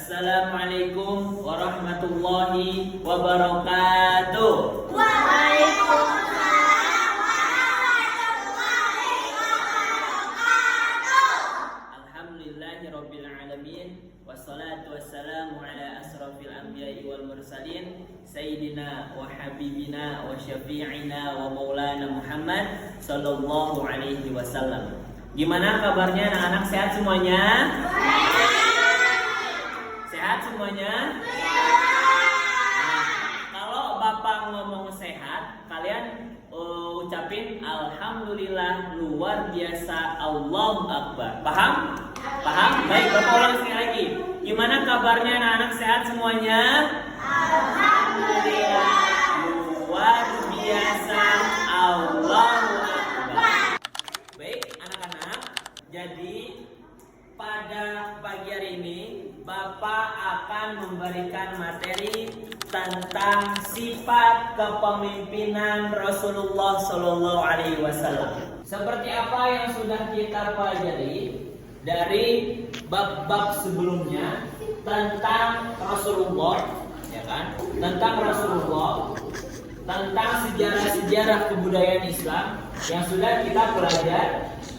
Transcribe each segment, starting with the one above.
Assalamualaikum warahmatullahi wabarakatuh. Waalaikumsalam warahmatullahi wabarakatuh. Alhamdulillahirabbil alamin wassalatu wassalamu ala asrofil anbiya'i wal mursalin sayyidina wa habibina wa syafi'ina wa maulana Muhammad sallallahu alaihi wasallam. Gimana kabarnya anak-anak, sehat semuanya? Sehat semuanya? Nah, kalau Bapak ngomong sehat, kalian ucapin alhamdulillah luar biasa, Allahu Akbar. Paham? Paham? Baik, Bapak ulang sekali lagi. Gimana kabarnya anak-anak, sehat semuanya? Alhamdulillah luar biasa, Allahu Akbar. Baik, anak-anak. Jadi pada pagi hari ini Bapak akan memberikan materi tentang sifat kepemimpinan Rasulullah Shallallahu Alaihi Wasallam. Seperti apa yang sudah kita pelajari dari bab-bab sebelumnya tentang Rasulullah, ya kan? Tentang Rasulullah, tentang sejarah-sejarah kebudayaan Islam yang sudah kita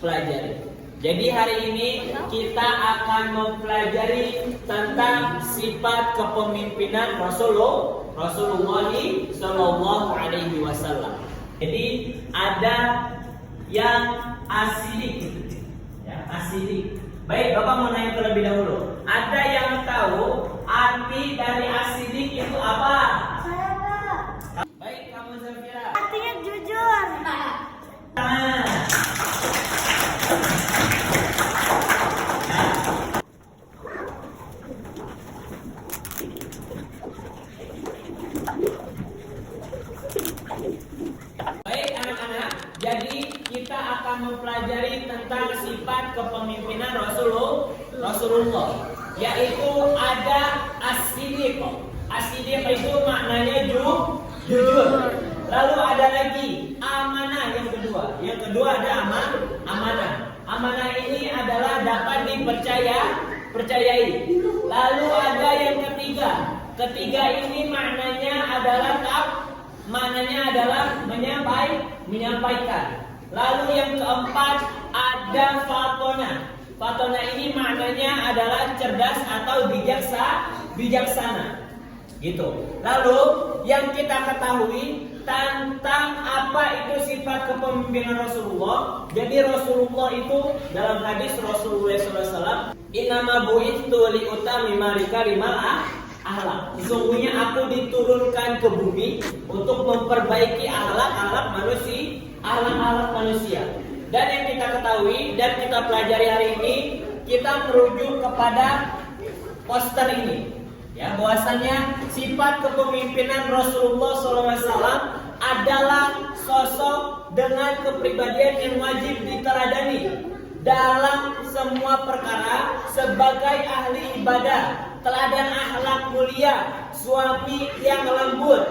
pelajari. Jadi hari ini kita akan mempelajari tentang sifat kepemimpinan Rasulullah Shallallahu Alaihi Wasallam. Jadi ada yang asidik, ya, asidik. Baik, Bapak mau nanya terlebih dahulu. Ada yang tahu arti dari asidik itu apa? Saya Pak. Baik, kamu Zafira. Artinya jujur. Baik anak-anak, jadi kita akan mempelajari tentang sifat kepemimpinan Rasulullah, yaitu ada as-siddiq. As-siddiq itu maknanya jujur. Lalu ada lagi amanah yang kedua. Yang kedua ada amanah. Amanah ini adalah dapat dipercayai. Lalu ada yang ketiga. Ketiga ini maknanya adalah menyampaikan. Lalu yang keempat ada fatona. Fatona ini maknanya adalah cerdas atau bijaksana. Gitu. Lalu yang kita ketahui tentang apa itu sifat kepemimpinan Rasulullah. Jadi Rasulullah itu dalam hadis Rasulullah SAW, innama bu'itsu liutammima makarimal akhlak. Sesungguhnya aku diturunkan ke bumi untuk memperbaiki akhlak manusia. Dan yang kita ketahui dan kita pelajari hari ini, kita merujuk kepada poster ini. Ya, bahwasanya sifat kepemimpinan Rasulullah SAW adalah sosok dengan kepribadian yang wajib diteladani dalam semua perkara sebagai ahli ibadah, teladan akhlak mulia, suami yang lembut,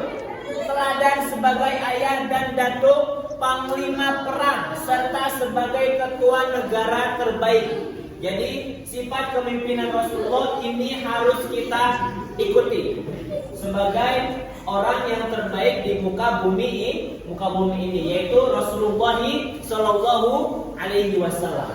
teladan sebagai ayah dan datuk, panglima perang, serta sebagai ketua negara terbaik. Jadi sifat kepemimpinan Rasulullah ini harus kita ikuti sebagai orang yang terbaik di muka bumi ini, yaitu Rasulullah Shallallahu Alaihi Wasallam.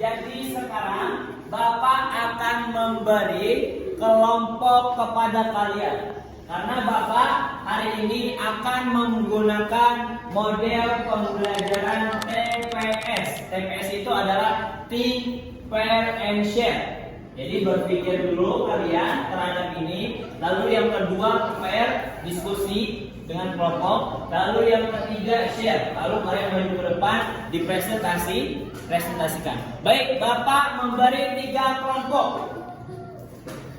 Jadi sekarang Bapak akan memberi kelompok kepada kalian, karena Bapak hari ini akan menggunakan model pembelajaran TPS. TPS itu adalah Think, Pair and Share. Jadi berpikir dulu kalian terhadap ini. Lalu yang kedua pair, diskusi dengan kelompok. Lalu yang ketiga share. Lalu kalian maju ke depan presentasikan. Baik, Bapak memberi 3 kelompok.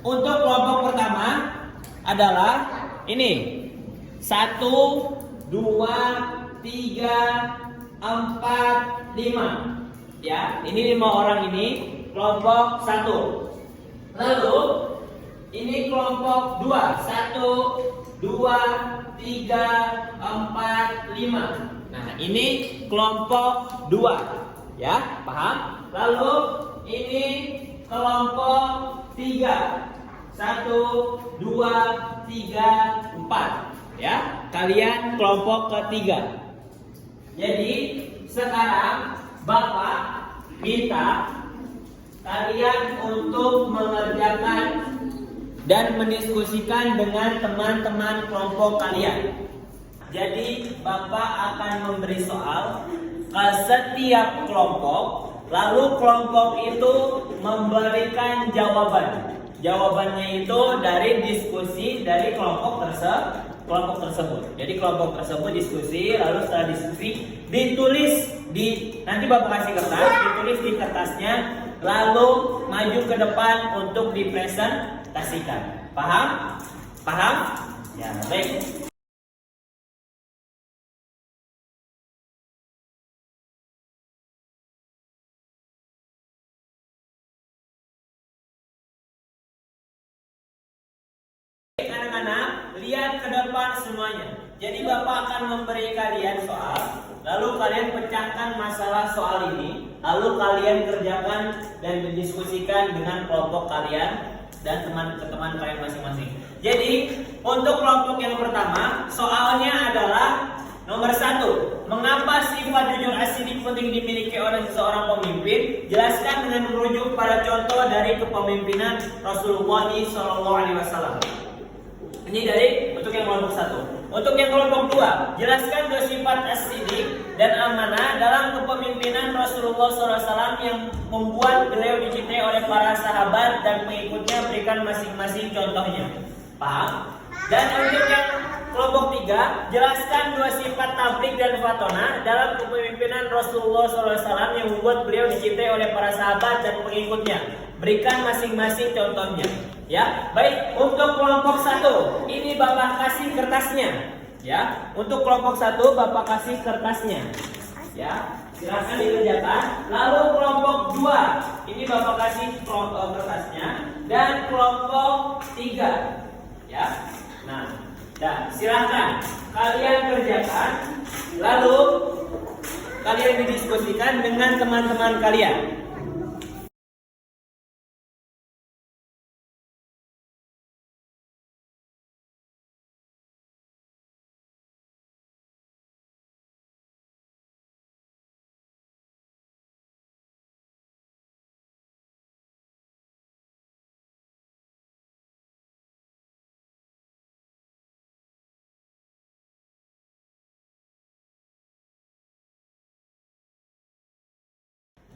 Untuk kelompok pertama adalah ini 1, 2, 3, 4, 5. Ya, ini 5 orang ini kelompok 1. Lalu ini kelompok 2. 1, 2, 3, 4, 5. Nah, ini kelompok 2. Ya, paham? Lalu ini kelompok 3. 1, 2, 3, 4. Ya, kalian kelompok ketiga. Jadi sekarang Bapak minta kalian untuk mengerjakan dan mendiskusikan dengan teman-teman kelompok kalian. Jadi Bapak akan memberi soal ke setiap kelompok, lalu kelompok itu memberikan jawaban. Jawabannya itu dari diskusi dari kelompok tersebut. Jadi kelompok tersebut diskusi, lalu setelah diskusi ditulis nanti Bapak kasih kertas, ditulis di kertasnya, lalu maju ke depan untuk dipresentasikan. Paham? Paham? Ya, baik. Anak-anak, lihat ke depan semuanya. Jadi Bapak akan memberi kalian soal, lalu kalian pecahkan masalah soal ini, lalu kalian kerjakan dan didiskusikan dengan kelompok kalian dan teman-teman kalian masing-masing. Jadi untuk kelompok yang pertama, soalnya adalah nomor 1. Mengapa sifat jujur asidik penting dimiliki oleh seseorang pemimpin? Jelaskan dengan merujuk pada contoh dari kepemimpinan Rasulullah SAW. Ini dari untuk yang kelompok 1. Untuk yang kelompok 2, jelaskan 2 sifat as-sidik dan amanah dalam kepemimpinan Rasulullah SAW yang membuat beliau dicintai oleh para sahabat dan pengikutnya. Berikan masing-masing contohnya. Paham? Dan untuk yang kelompok 3, jelaskan 2 sifat tablik dan fatona dalam kepemimpinan Rasulullah SAW yang membuat beliau dicintai oleh para sahabat dan pengikutnya. Berikan masing-masing contohnya. Ya, baik. Untuk kelompok 1, ini Bapak kasih kertasnya. Ya, untuk kelompok 1 Bapak kasih kertasnya. Ya, silakan dikerjakan. Lalu kelompok 2, ini Bapak kasih kertasnya. Dan kelompok 3, ya. Nah, dan silakan kalian kerjakan. Lalu kalian didiskusikan dengan teman-teman kalian.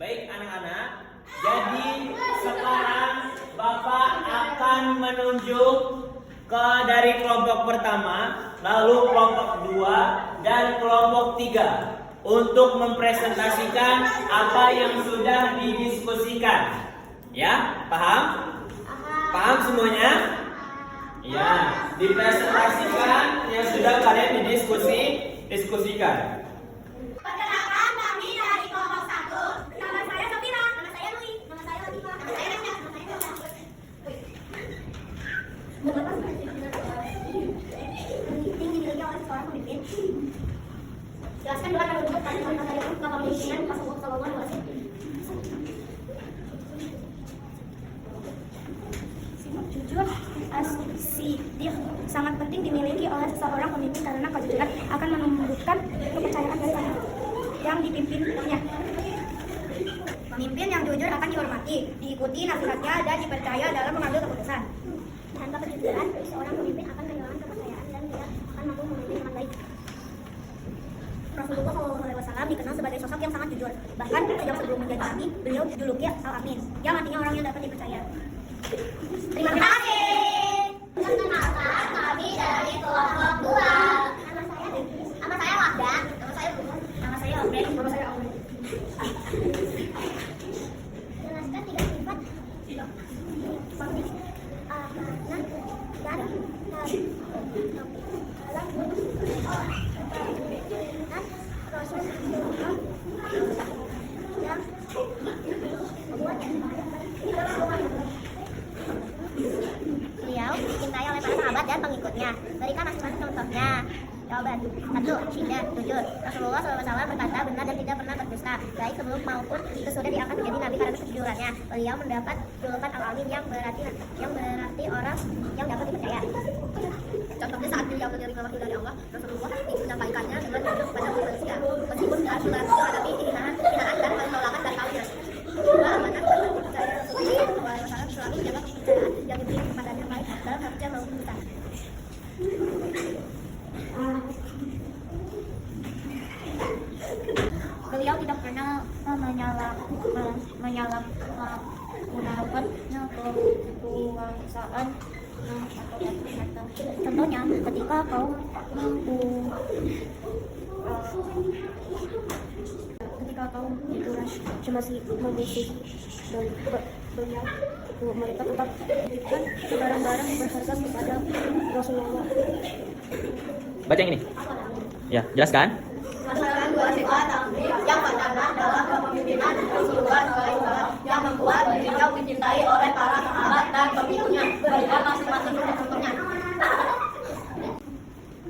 Baik anak-anak, jadi sekarang Bapak akan menunjuk dari kelompok pertama, lalu kelompok 2 dan kelompok 3 untuk mempresentasikan apa yang sudah didiskusikan. Ya, paham? Paham semuanya? Ya, dipresentasikan yang sudah kalian diskusikan. Jelaskan dua kali untuk kepemimpinan Rasulullah SAW. Sifat jujur as-sidik sangat penting dimiliki oleh seseorang pemimpin karena kejujuran akan menumbuhkan kepercayaan dari orang yang dipimpinnya. Pemimpin yang jujur akan dihormati, diikuti nasihatnya dan dipercaya dalam mengambil keputusan. Tanpa kejujuran, seorang pemimpin akan kehilangan kepercayaan dan tidak akan mampu memimpin dengan baik. Rasulullah SAW dikenal sebagai sosok yang sangat jujur. Bahkan sejak sebelum menjadi nabi, beliau dijuluki Al-Amin, yang artinya orang yang dapat dipercaya. Terima kasih. Perkenalkan kami dari kelompok 2. Nama saya Wahda. Nama saya Bunda. Nama saya Obed. Nama saya Aul. Jelaskan 3 sifat pemimpin amanah dan beliau dicintai oleh para sahabat dan pengikutnya. Berikan masing-masing contohnya. Jawaban. 1. Syidah, jujur. Rasulullah SAW berkata benar dan tidak pernah berdusta, baik sebelum maupun sesudah diangkat menjadi nabi karena kejujurannya. Beliau mendapat julukan Al-Amin yang berarti orang yang dapat dipercaya. Contohnya saat beliau menerima wahyu dari Allah, Rasulullah menyampaikannya dengan jujur kepada manusia, meskipun harus menghadapi hinaan dan penolakan dari kaumnya. 2. Amanah dapat dipercaya. Rasulullah SAW selalu menjaga kepercayaan yang diberikan kepadanya baik dalam kerja maupun besar. Beliau tidak pernah menyalahgunakan kekuasaan atau harta. Contohnya, ketika kaum Quraisy masih memusuhi beliau, mereka tetap memberikan barang-barang berharga kepada Rasulullah. Baca yang ini. Ya, jelaskan. Masalah dua sifat yang pertama dalam kepemimpinan Rasulullah SAW yang membuat beliau dicintai oleh para sahabat dan pengikutnya. Berikut masing-masing contohnya.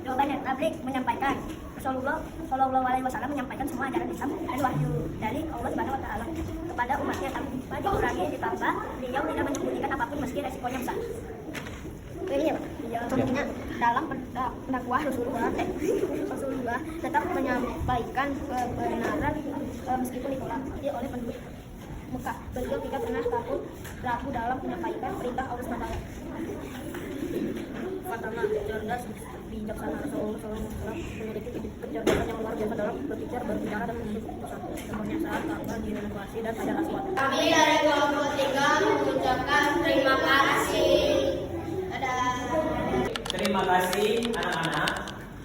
Jawabannya, tabligh menyampaikan. Rasulullah SAW menyampaikan semua ajaran Islam dari wahyu dari Allah Subhanahu Wa Taala kepada umatnya tanpa dikurangi ditambah. Beliau tidak menyembunyikan apapun meski resikonya besar. Contohnya dalam dakwah Rasulullah tetap menyampaikan kebenaran meskipun ditolak oleh penduduk Mekah. Beliau tidak pernah ragu dalam menyampaikan perintah Allah SWT. Pertama, cerdas bijaksana. Rasulullah SAW memiliki kecerdasan yang luar biasa dalam berpikir, berbicara, dan menentukan keputusan. Contohnya saat tampil di inovasi dan Hajar Aswad. Kami dari 23 mengucapkan terima kasih. Terima kasih anak-anak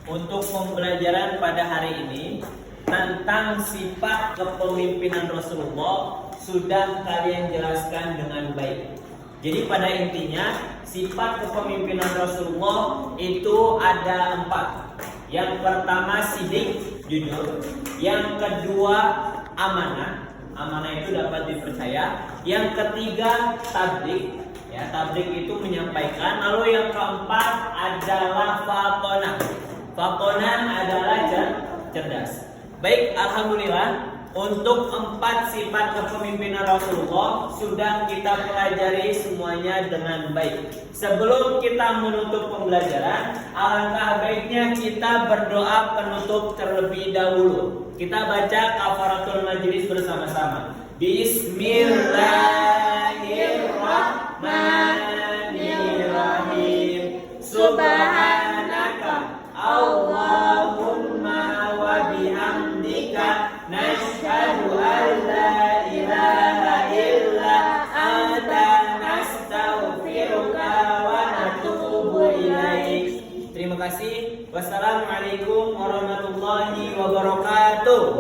untuk pembelajaran pada hari ini tentang sifat kepemimpinan Rasulullah sudah kalian jelaskan dengan baik. Jadi pada intinya sifat kepemimpinan Rasulullah itu ada 4. Yang pertama sidik, jujur. Yang kedua amanah, amanah itu dapat dipercaya. Yang ketiga tabligh. Ya, tabligh itu menyampaikan. Lalu yang keempat adalah fatonah. Fatonah adalah cerdas. Baik, alhamdulillah untuk 4 sifat kepemimpinan Rasulullah sudah kita pelajari semuanya dengan baik. Sebelum kita menutup pembelajaran, alangkah baiknya kita berdoa penutup terlebih dahulu. Kita baca kafaratul majlis bersama-sama. Bismillahirrahmanirrahim. Subhanaka Allahumma wa bihamdika nashhadu an la ilaha illa anta nastaghfiruka wa natubu ilaik. Terima kasih. Wassalamualaikum warahmatullahi wabarakatuh.